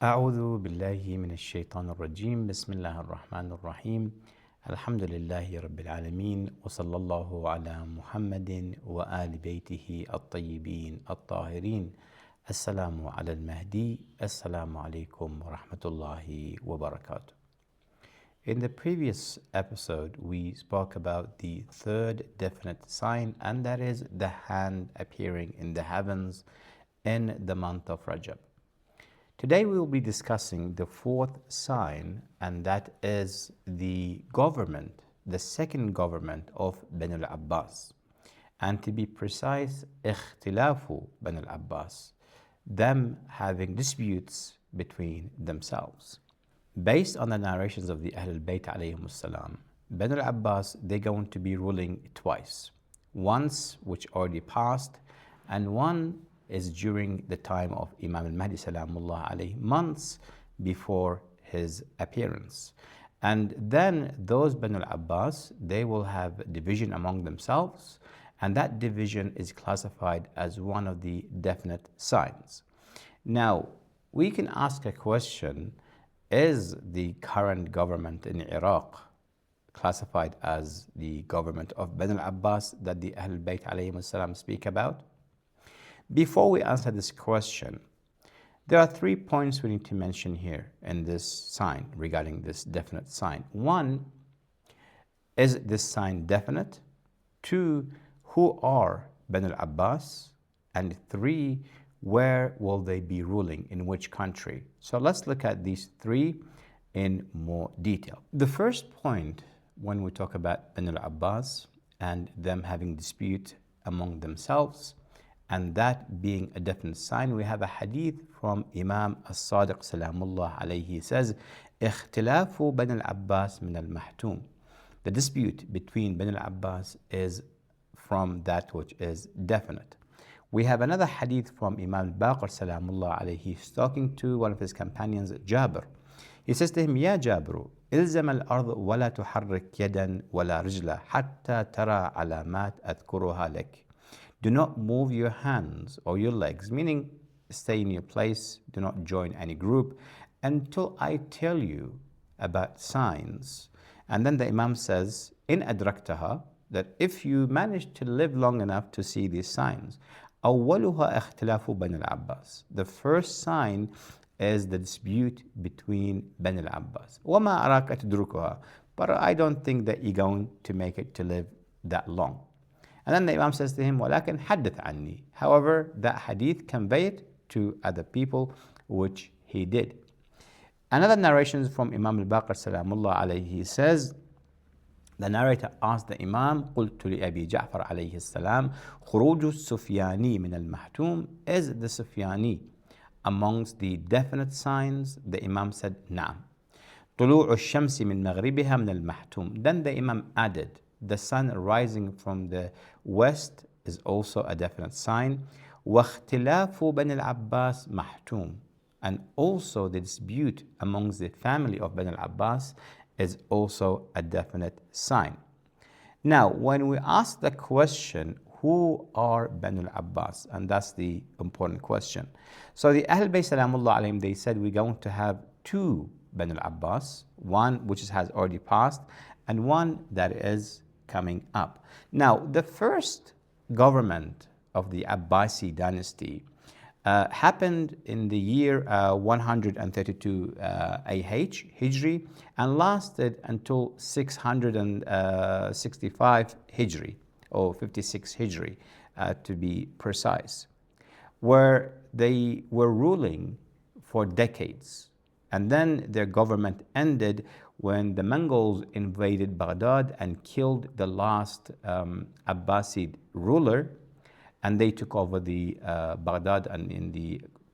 أعوذ بالله من الشيطان الرجيم بسم الله الرحمن الرحيم الحمد لله رب العالمين وصلى الله على محمد وآل بيته الطيبين الطاهرين السلام على المهدي السلام عليكم ورحمة الله وبركاته. In the previous episode we spoke about the third definite sign, and that is the hand appearing in the heavens in the month of Rajab. Today we will be discussing the fourth sign, and that is the government, the second government of Bani Abbas. And to be precise, اختلاف Bani Abbas, them having disputes between themselves. Based on the narrations of the Ahlul Bayt alayhimus salam, Bani Abbas, they're going to be ruling twice. Once, which already passed, and one is during the time of Imam Al-Mahdi salamullah alayhi, months before his appearance. And then those Bani Abbas, they will have division among themselves, and that division is classified as one of the definite signs. Now, we can ask a question: is the current government in Iraq classified as the government of Bani Abbas that the Ahlul Bayt alayhimus salam speak about? Before we answer this question, there are 3 points we need to mention here in this sign regarding this definite sign. 1, is this sign definite? 2, who are Bani Abbas? And 3, where will they be ruling, in which country? So let's look at these 3 in more detail. The first point, when we talk about Bani Abbas and them having dispute among themselves, and that being a definite sign, we have a hadith from Imam As-Sadiq salamullah alayhi. He says, اختلاف بني العباس من المحتوم. The dispute between Bani Abbas is from that which is definite. We have another hadith from Imam Al-Baqir salamullah alayhi. He's talking to one of his companions, Jabir. He says to him, يا جابر إلزم الأرض ولا تحرك يدا ولا رجلا حتى ترى علامات أذكرها لك. Do not move your hands or your legs, meaning stay in your place, do not join any group until I tell you about signs. And then the Imam says, in adraktaha, that if you manage to live long enough to see these signs, أولها اختلاف بني العباس. The first sign is the dispute between Bani Abbas. وما أراك تدركها. But I don't think that you're going to make it to live that long. And then the Imam says to him, وَلَكِنْ حَدِّثْ عَنِّي. However, that hadith conveyed to other people, which he did. Another narration from Imam Al-Baqir salamullah alayhi. He says, the narrator asked the Imam, قُلْتُ لِأَبِي جَعْفَرَ عَلَيْهِ السَّلَامِ خُرُوجُ السُّفْيَانِي مِنَ الْمَحْتُومِ. Is the Sufyani amongst the definite signs? The Imam said, نعم. طُلُوعُ الشَّمْسِ مِنْ مَغْرِبِهَا مِنَ الْمَحْتُومِ. Then the Imam added, the sun rising from the west is also a definite sign. وَاخْتِلَافُ بَنِي الْعَبَّاسِ مَحْتُومٌ. And also the dispute amongst the family of Bani Abbas is also a definite sign. Now, when we ask the question, who are Bani Abbas? And that's the important question. So the Ahl Bayt salamullah alayhim, they said we're going to have 2 Bani Abbas, one which has already passed and one that is coming up. Now, the first government of the Abbasi dynasty happened in the year 132 AH Hijri and lasted until 665 Hijri, or 56 Hijri to be precise, where they were ruling for decades. And then their government ended when the Mongols invaded Baghdad and killed the last Abbasid ruler, and they took over the Baghdad and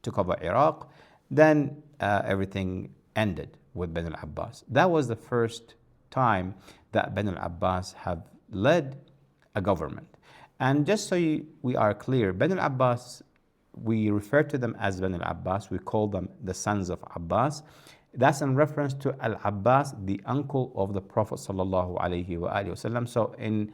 took over Iraq. Then everything ended with Bani Abbas. That was the first time that Bani Abbas have led a government. And just so we are clear, Bani Abbas, we refer to them as Bani Abbas. We call them the sons of Abbas. That's in reference to Al-Abbas, the uncle of the Prophet sallallahu alaihi wasallam. So in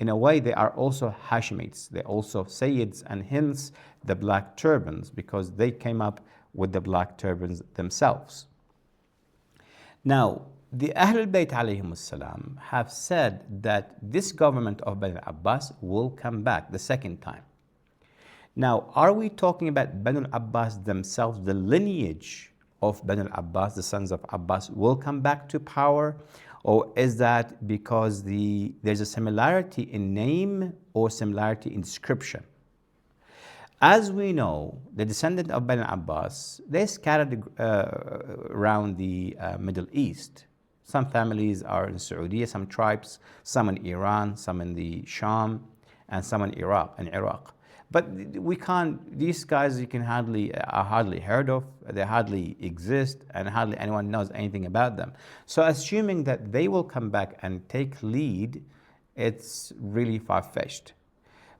a way, they are also Hashemites. They're also Sayyids, and hence the black turbans, because they came up with the black turbans themselves. Now, the Ahlul Bayt alayhim salam have said that this government of Bani Abbas will come back the second time. Now, are we talking about Bani Abbas themselves, the lineage of Bani Abbas, the sons of Abbas, will come back to power? Or is that because there's a similarity in name or similarity in description? As we know, the descendant of Bani Abbas, they scattered around the Middle East. Some families are in Saudi, some tribes, some in Iran, some in the Sham, and some in Iraq. But we can't, these guys you can are hardly heard of, they hardly exist, and hardly anyone knows anything about them. So assuming that they will come back and take lead, it's really far-fetched.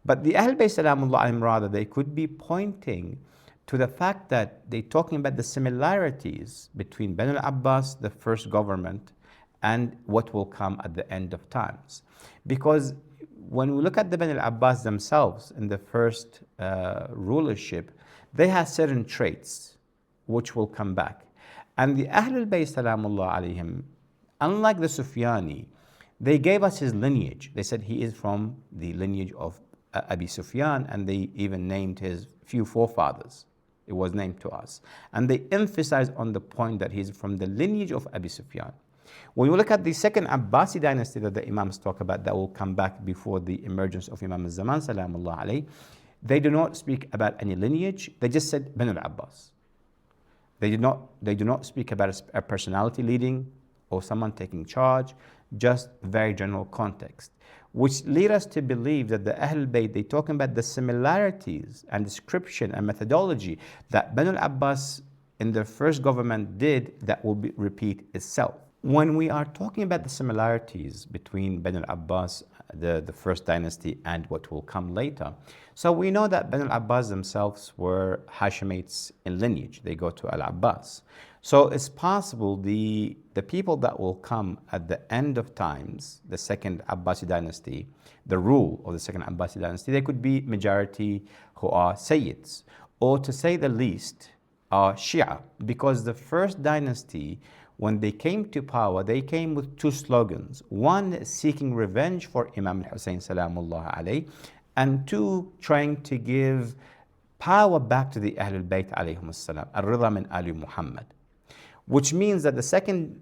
But the Ahl Bayt Salamullah alayhim, rather, they could be pointing to the fact that they're talking about the similarities between Bani Abbas, the first government, and what will come at the end of times. Because when we look at the Bani Abbas themselves in the first rulership, they had certain traits which will come back. And the Ahlul Bayt Salamullah alayhim, unlike the Sufyani, they gave us his lineage. They said he is from the lineage of Abi Sufyan, and they even named his few forefathers. It was named to us. And they emphasized on the point that he's from the lineage of Abi Sufyan. When you look at the second Abbasi dynasty that the Imams talk about that will come back before the emergence of Imam al-Zaman, salamullah alayhi, they do not speak about any lineage. They just said Bani al-Abbas. They do not speak about a personality leading or someone taking charge, just very general context, which lead us to believe that the Ahlul Bayt, they're talking about the similarities and description and methodology that Bani al-Abbas in their first government did that will repeat itself. When we are talking about the similarities between Bani al-Abbas, the first dynasty, and what will come later, so we know that Bani al-Abbas themselves were Hashemites in lineage. They go to Al-Abbas. So it's possible the people that will come at the end of times, the second Abbasi dynasty, the rule of the second Abbasi dynasty, they could be majority who are Sayyids, or to say the least, are Shia, because the first dynasty, when they came to power, they came with two slogans. One, seeking revenge for Imam al-Hussein salamullah alayhi, and two, trying to give power back to the Ahlul Bayt alayhim as-salam, al-Rida min Ali Muhammad. Which means that the second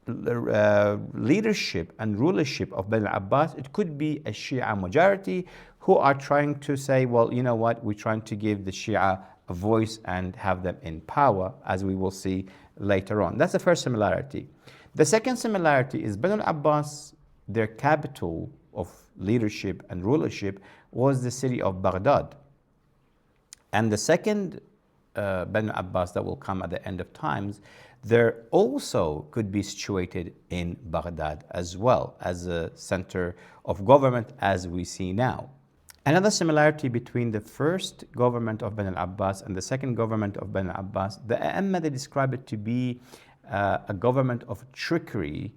leadership and rulership of Bani Abbas, it could be a Shia majority who are trying to say, well, you know what, we're trying to give the Shia a voice and have them in power, as we will see later on. That's the first similarity. The second similarity is Bani Abbas, their capital of leadership and rulership was the city of Baghdad. And the second Bani Abbas that will come at the end of times, there also could be situated in Baghdad as well as a center of government as we see now. Another similarity between the first government of Bani Abbas and the second government of Bani Abbas, the A'imma, they describe it to be a government of trickery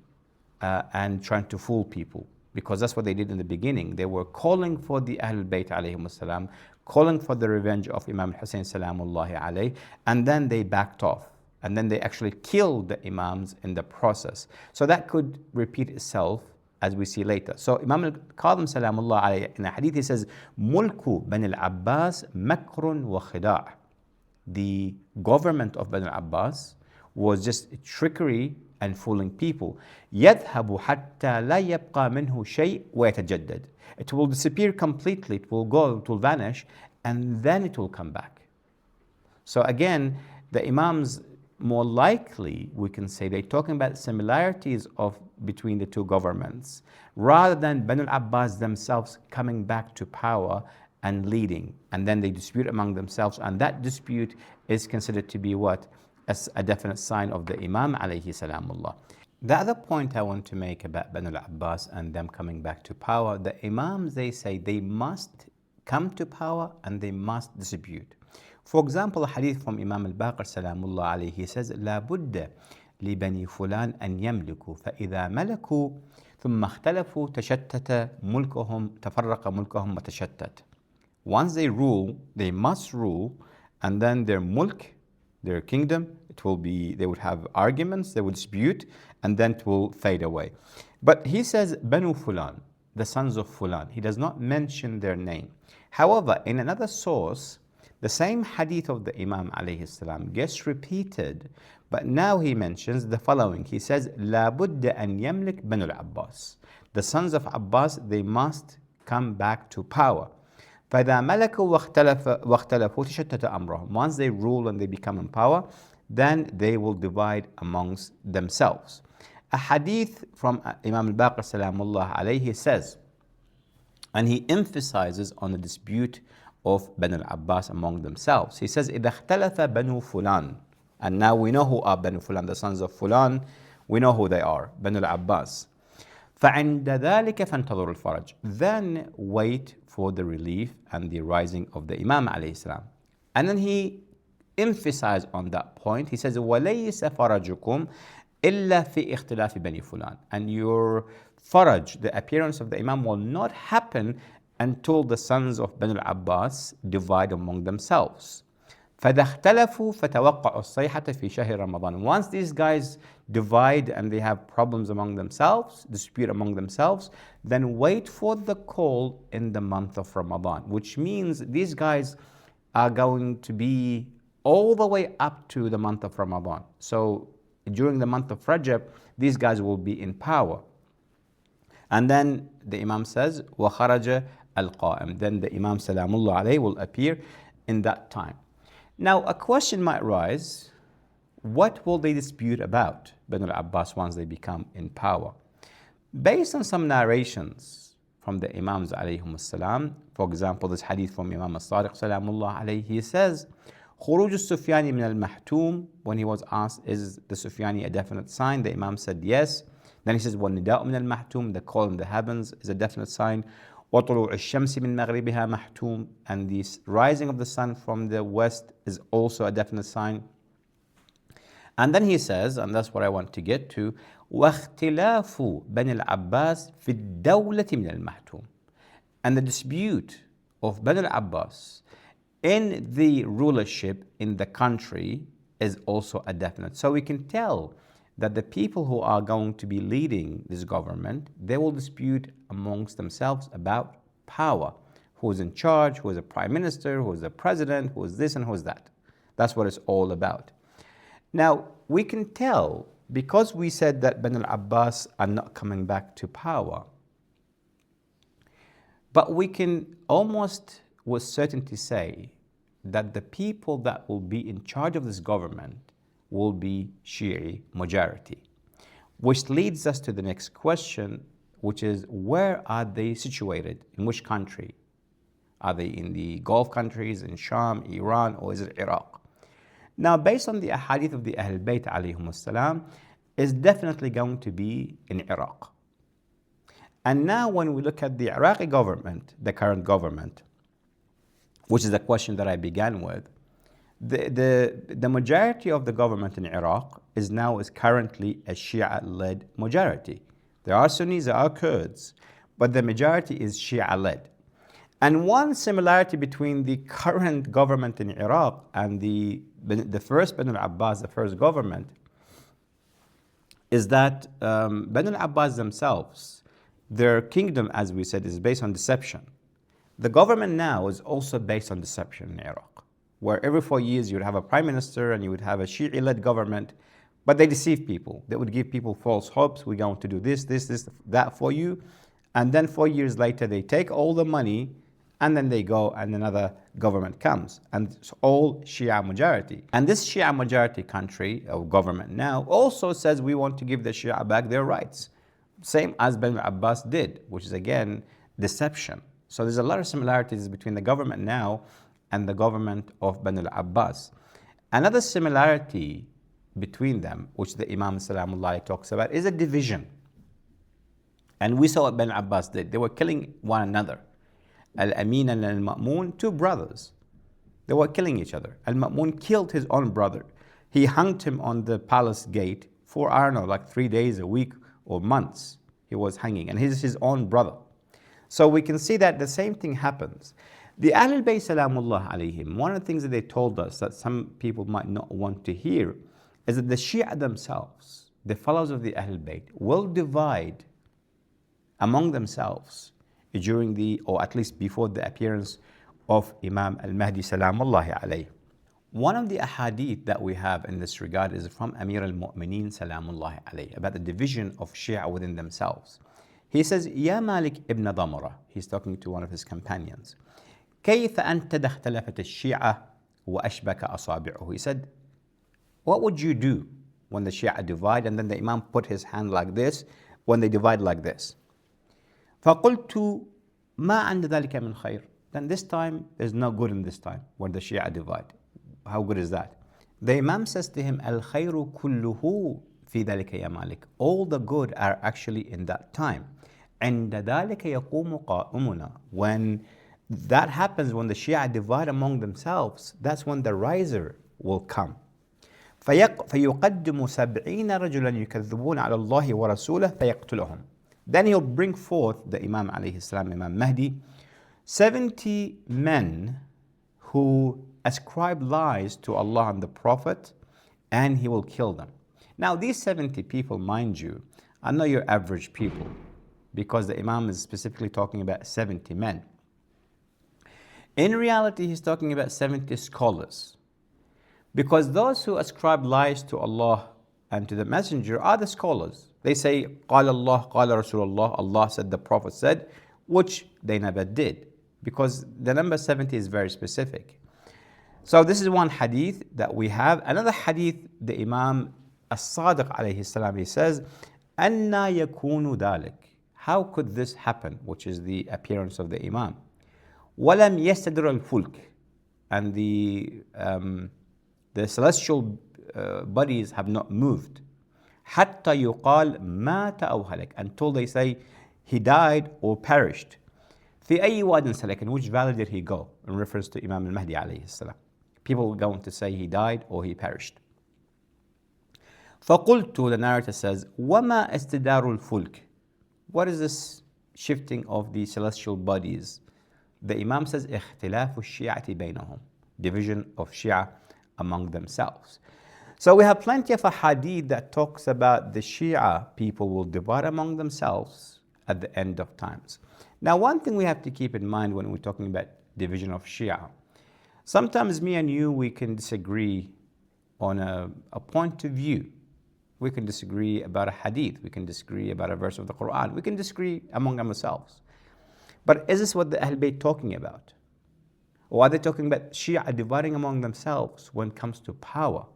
and trying to fool people, because that's what they did in the beginning. They were calling for the Ahlul Bayt alayhim salam, calling for the revenge of Imam Hussein salamullahi alayhi, and then they backed off. And then they actually killed the Imams in the process. So that could repeat itself as we see later. So Imam al-Qadhim salamullah alayhi, in a hadith, he says, Mulku Bani al-Abbas makrun wa khida'. The government of Bani al-Abbas was just trickery and fooling people. يَذْهَبُ حَتَّى لَا يَبْقَى مِنْهُ شَيْء وَيَتَجَدَّد. It will disappear completely, it will go, it will vanish, and then it will come back. So again, the Imams, more likely, we can say they're talking about similarities between the two governments, rather than Bani al-Abbas themselves coming back to power and leading. And then they dispute among themselves, and that dispute is considered to be what? As a definite sign of the Imam alayhi salamullah. The other point I want to make about Bani al-Abbas and them coming back to power, the Imams, they say they must come to power and they must distribute. For example, a hadith from Imam Al-Baqir salamullah alayhi, he says, لا بد لبني فلان أن يملكوا فإذا ملكوا ثم اختلفوا تشتت ملكهم تفرق ملكهم وتشتت. Once they rule, they must rule, and then their mulk, their kingdom. They would have arguments, they would dispute, and then it will fade away. But he says, Banu Fulan, the sons of Fulan. He does not mention their name. However, in another source, the same hadith of the Imam alayhi salam gets repeated, but now he mentions the following. He says, La budda an yamlik Banu al-Abbas. The sons of Abbas, they must come back to power. فَإِذَا مَلَكُوا وَاخْتَلَفُوا تَشَتَّتَ أَمْرَهُم. Once they rule and they become in power, then they will divide amongst themselves. A hadith from Imam Al-Baqir salamullah alayhi says, and he emphasizes on the dispute of Banu al-Abbas among themselves. He says, إِذَا اخْتَلَفَ بَنُو فُلَانٍ. And now we know who are Banu Fulan, the sons of Fulan. We know who they are, Banu al-Abbas. فَعِنْدَ ذَلِكَ فَانْتَظُرُوا الْفَرَجِ. Then wait for the relief and the rising of the Imam alayhi salam. And then he emphasized on that point. He says, وَلَيْسَ فَرَجُكُمْ إِلَّا فِي اِخْتِلَافِ بَنِي فُلَانٍ. And your faraj, the appearance of the Imam, will not happen until the sons of Banu al-Abbas divide among themselves. فَإِذَا اخْتَلَفُوا فَتَوَقَّعُوا الصَّيْحَةَ فِي شَهْرِ رَمَضَانَ. Once these guys divide and they have problems among themselves, dispute among themselves, then wait for the call in the month of Ramadan, which means these guys are going to be all the way up to the month of Ramadan. So during the month of Rajab, these guys will be in power. And then the Imam says, وَخَرَجَ الْقَائِمِ. Then the Imam salamullah alayhi will appear in that time. Now a question might rise, what will they dispute about, Banu al-Abbas, once they become in power? Based on some narrations from the Imams alayhum salam, for example, this hadith from Imam Al-Sadiq salamullah alayhi, he says, خروج السفياني من المحتوم. When he was asked, is the Sufyani a definite sign? The Imam said yes. Then he says, وَالنِّدَاءُ مِنَ الْمَحْتُومِ. The call in the heavens is a definite sign. وَطُلُوعُ الشَّمْسِ مِنْ مَغْرِبِهَا مَحْتُومٌ. And the rising of the sun from the west is also a definite sign. And then he says, and that's what I want to get to, وَاخْتِلَافُ بَنِي الْعَبَّاسِ فِي الدَّوْلَةِ مِنَ الْمَحْتُومِ. And the dispute of Banu al-Abbas in the rulership in the country is also a definite. So we can tell that the people who are going to be leading this government, they will dispute amongst themselves about power. Who is in charge, who is a prime minister, who is the president, who is this and who is that. That's what it's all about. Now, we can tell, because we said that Banu al-Abbas are not coming back to power, but we can almost with certainty say that the people that will be in charge of this government will be Shi'i majority. Which leads us to the next question, which is, where are they situated? In which country? Are they in the Gulf countries, in Sham, Iran, or is it Iraq? Now, based on the ahadith of the Ahl Bayt alayhum salam, is definitely going to be in Iraq. And now when we look at the Iraqi government, the current government, which is the question that I began with, the majority of the government in Iraq is currently a Shia-led majority. There are Sunnis, there are Kurds, but the majority is Shia-led. And one similarity between the current government in Iraq and the first Banu al-Abbas, the first government, is that Banu al-Abbas themselves, their kingdom, as we said, is based on deception. The government now is also based on deception in Iraq, where every 4 years you would have a prime minister and you would have a Shi'i-led government, but they deceive people. They would give people false hopes. We're going to do this, that for you. And then 4 years later, they take all the money and then they go and another government comes. And it's all Shia majority. And this Shia majority country or government now also says we want to give the Shia back their rights. Same as Banu Abbas did, which is again deception. So there's a lot of similarities between the government now and the government of Banu Abbas. Another similarity between them, which the Imam Salamullah talks about, is a division. And we saw what Banu Abbas did. They were killing one another. Al-Amin and Al-Ma'mun, two brothers. They were killing each other. Al-Ma'mun killed his own brother. He hung him on the palace gate for, I don't know, like 3 days, a week, or months. He was hanging, and he's his own brother. So we can see that the same thing happens. The Ahlul Bayt Salamullah alayhim, one of the things that they told us that some people might not want to hear is that the Shia themselves, the followers of the Ahlul Bayt, will divide among themselves during the, or at least before the appearance of Imam Al-Mahdi Salamullahi alayhi. One of the ahadith that we have in this regard is from Amir al-Mu'mineen Salamullahi alayhi, about the division of Shia within themselves. He says, Ya Malik ibn Damara, he's talking to one of his companions, كيف أنت اختلفت الشيعة وأشبك أصابعه. He said, what would you do when the Shia divide and then the Imam put his hand like this, when they divide like this? فقلت ما عند ذلك من خير. Then this time, there's no good in this time when the Shia divide. How good is that? The Imam says to him, الخير كله في ذلك يا مالك. All the good are actually in that time. عند ذلك يقوم قائمنا. When that happens, when the Shia divide among themselves, that's when the riser will come. فيقدم 70 رجلا يكذبون على الله ورسوله فيقتلهم. Then he'll bring forth the Imam alayhi salam, Imam Mahdi, 70 men who ascribe lies to Allah and the Prophet, and he will kill them. Now these 70 people, mind you, are not your average people, because the Imam is specifically talking about 70 men. In reality, he's talking about 70 scholars, because those who ascribe lies to Allah and to the Messenger are the scholars. They say, قال الله, قال رسول الله, Allah said, the Prophet said, which they never did, because the number 70 is very specific. So this is one hadith that we have. Another hadith, the Imam As-Sadiq alayhi salam, he says, أَنَّا يَكُونُ ذَلِكَ. How could this happen, which is the appearance of the Imam? وَلَمْ يَسْتَدْرَ الْفُلْكِ. And the celestial bodies have not moved. حَتَّى يُقَالْ مَاتَ أَوْ هَلَكَ. Until they say, he died or perished. في أي واد سلك. In which valley did he go? In reference to Imam Al-Mahdi alayhi salam. People were going to say he died or he perished. فَقُلْتُ, the narrator says, وَمَا استدار الفلك. What is this shifting of the celestial bodies? The Imam says, اختلاف الشيعة بينهم. Division of Shia among themselves. So we have plenty of a hadith that talks about the Shia people will divide among themselves at the end of times. Now, one thing we have to keep in mind when we're talking about division of Shia, sometimes me and you, we can disagree on a point of view. We can disagree about a hadith. We can disagree about a verse of the Quran. We can disagree among ourselves. But is this what the Ahl Bayt talking about? Or are they talking about Shia dividing among themselves when it comes to power?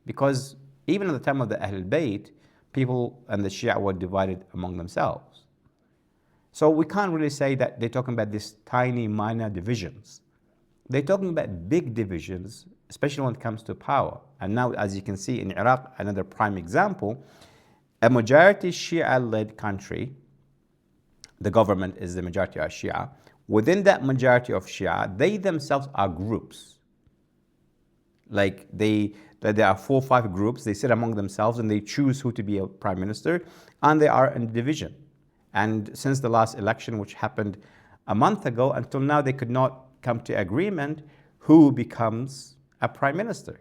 Because even at the time of the Ahl Bayt, people and the Shia were divided among themselves. So we can't really say that they're talking about these tiny minor divisions. They're talking about big divisions, especially when it comes to power. And now, as you can see in Iraq, another prime example, a majority Shia-led country, the government is the majority of Shia. Within that majority of Shia, they themselves are groups. Like there are 4 or 5 groups, they sit among themselves and they choose who to be a prime minister, and they are in division. And since the last election, which happened a month ago, until now they could not come to agreement who becomes a prime minister,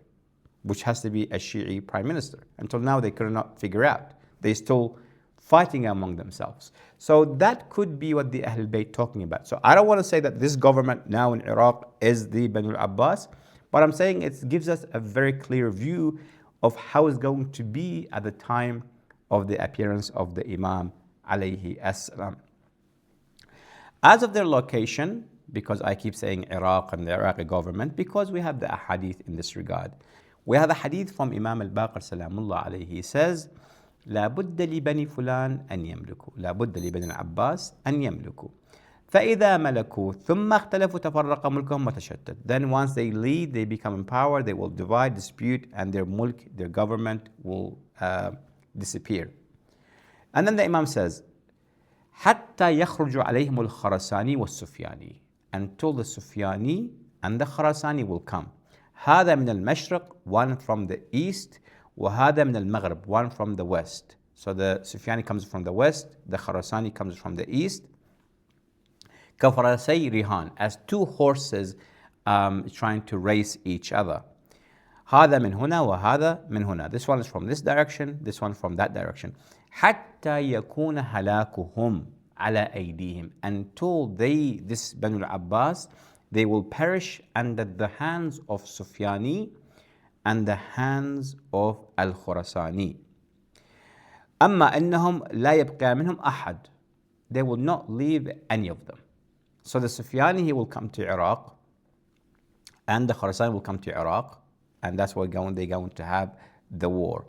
which has to be a Shi'i prime minister. Until now they could not figure out. They're still fighting among themselves. So that could be what the Ahl Bayt talking about. So I don't want to say that this government now in Iraq is the Bani Abbas, but I'm saying it gives us a very clear view of how it's going to be at the time of the appearance of the Imam alayhi as-salam. As of their location, because I keep saying Iraq and the Iraqi government, because we have the hadith in this regard. We have a hadith from Imam Al-Baqir salamullah alayhi. He says, لا بد لبني فلان أن يملكوا لا بد لبني العباس أن يملكوا فإذا ملكوا ثم اختلفوا تفرق ملكهم وتشتت. Then once they lead, they become in power, they will divide, dispute, and their mulk, their government will disappear. And then the Imam says, حتى يخرج عليهم الخرساني والسفياني. Until the Sufyani and the Khorasani will come. هذا من المشرق, one from the east, وهذا من المغرب, one from the west. So the Sufyani comes from the west, the Khorasani comes from the east. كفرسي رهان, as two horses trying to race each other. هذا من هنا وهذا من هنا. This one is from this direction, this one from that direction. حتى يكون هلاكهم على أيديهم, until they, this Banu al-Abbas, they will perish under the hands of Sufyani and the hands of Al-Khorasani. أما أنهم لا يبقى منهم أحد. They will not leave any of them. So the Sufyani, he will come to Iraq, and the Khorasani will come to Iraq, and that's why they're going to have the war.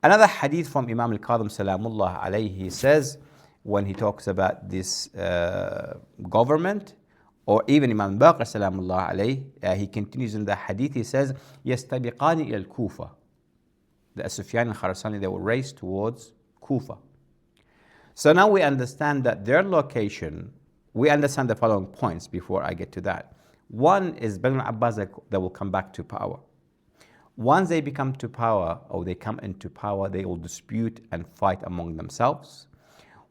Another hadith from Imam Al-Kadhim Salamullah alayhi, he says, when he talks about this government, or even Imam Al-Baqir Salamullah alayhi, he continues in the hadith, he says, يَسْتَبِقَانِ إِلَى الْكُوفَةِ. The Sufyani and Khorasani, they will race towards Kufa. So now we understand that their location, we understand the following points before I get to that. One is Banu Abbas that will come back to power. Once they become to power, or they come into power, they will dispute and fight among themselves.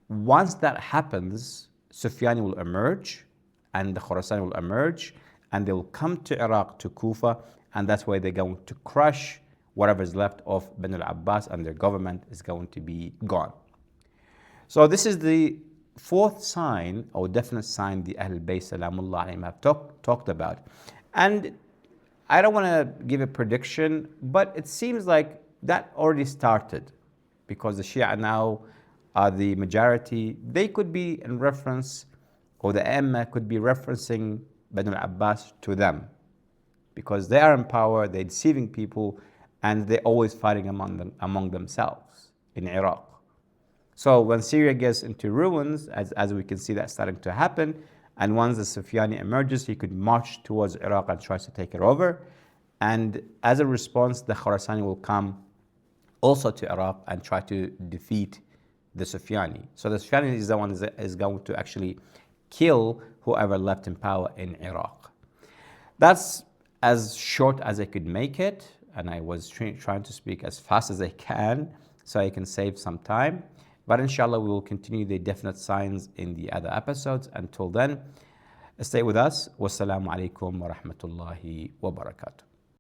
Once that happens, Sufyani will emerge, and the Khorasani will emerge, and they will come to Iraq, to Kufa, and that's where they're going to crush whatever is left of Banu al-Abbas, and their government is going to be gone. So this is the fourth sign, or definite sign, the Ahlul Bayt Salamullah alayhim have talked about. And I don't want to give a prediction, but it seems like that already started, because the Shia now are the majority. They could be in reference, or the Aimma could be referencing Banu al-Abbas to them, because they are in power, they're deceiving people, and they're always fighting among themselves in Iraq. So when Syria gets into ruins, as we can see that starting to happen, and once the Sufyani emerges, he could march towards Iraq and tries to take it over. And as a response, the Khorasani will come also to Iraq and try to defeat the Sufyani. So the Sufyani is the one that is going to actually kill whoever left in power in Iraq. That's as short as I could make it, and I was trying to speak as fast as I can so I can save some time. But inshallah, we will continue the definite signs in the other episodes. Until then, stay with us. Wassalamu alaikum wa rahmatullahi wa barakatuh.